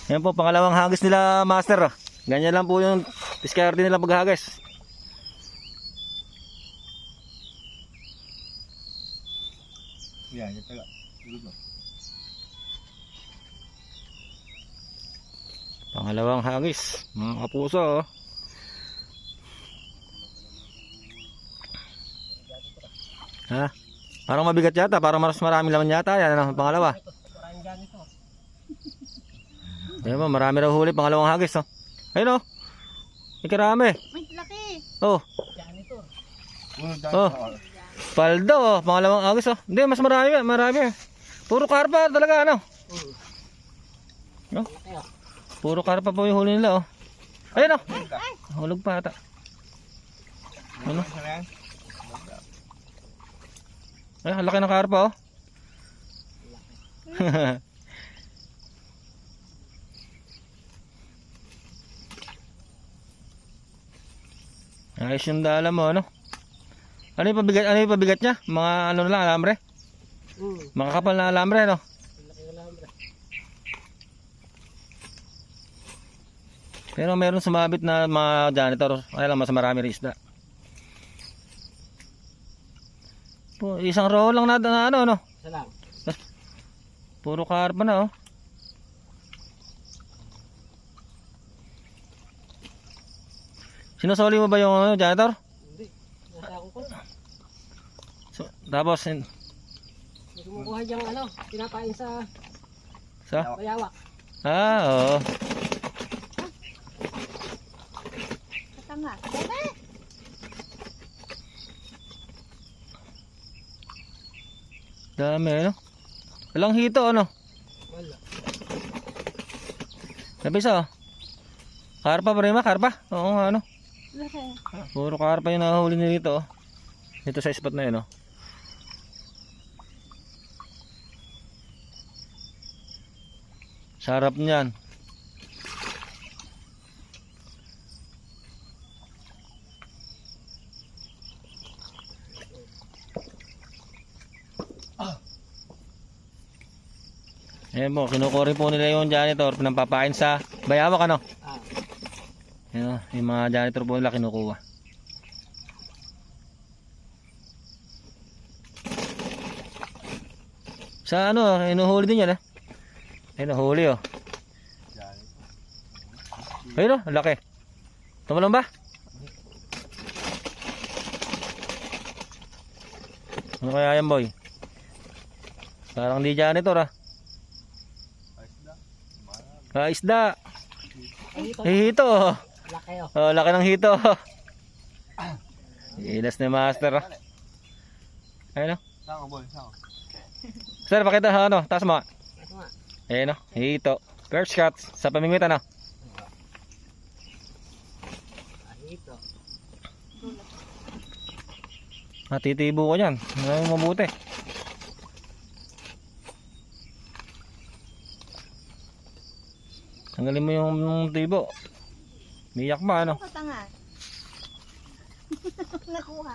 Yan po, pangalawang hagis nila, master. Ganyan lang po yung diskarte nila paghagis. Yan, yan talaga. Pangalawang hagis, mga kapuso. Oh. Ha? Parang mabigat yata, parang mas marami laman yata. Yan ang pangalawa. Yan po, marami raw huli, pangalawang hagis. Oh. Ayun oh. Ikarami. May laki. Oh. Oh. Paldo oh, pangalawang hagis oh. Hindi, mas marami, marami. Puro karpa talaga ano. No? Puro karpa po yung huli nila oh. Ayun oh. Hulog pa ata. Ano? Ay, laki ng karpa oh. Ayos yung dala mo ano. Ano yung pabigat niya? Mga ano lang, alambre? Mga kapal na alambre no? Pero meron sumabit na mga janitor. Kaya lang mas marami rin isda. Po, isang row lang na ano no? Isa lang. Puro karpa na oh. Sinusoli mo ba yung ano, janitor? Hindi. Nasa ako ko. So, tapos Kumukuha diyang ano, pinapain sa sa? bayawak. Ah, oo. Katanga. Bebe! Dami ano? Walang hito ano? Wala. Sabi sa karpa pa rin ma, karpa? Oo nga ano? Laki. Puro karpa yung nahuli nyo dito oh. Dito sa spot na yun oh. Sarap niyan. Ayan po, kinukuri po nila yung janitor, pinampapain sa bayawak ano? Ah. Ayan, yung mga janitor po nila kinukuha. Sa ano, inuhuli din yan eh. Ayun, nahuli oh. Ayun oh, laki. Tumalong ba? Ano kaya yan boy? Parang di janitor ah. Ah, isda. Hito oh. Laki oh. Oh, laki ng hito. Ilas ni master ah. Ayun oh. Saan ka, boy? Saan ka? Sir, pakita ano, taas mo. Ito nga. Ayun oh, hito. First shot sa pamingwitan ah. Dito. Matitibo ko yan. Ano mabuti. Tanggalin mo yung tibo. Miyak ba ano? Katanga. Nakuha.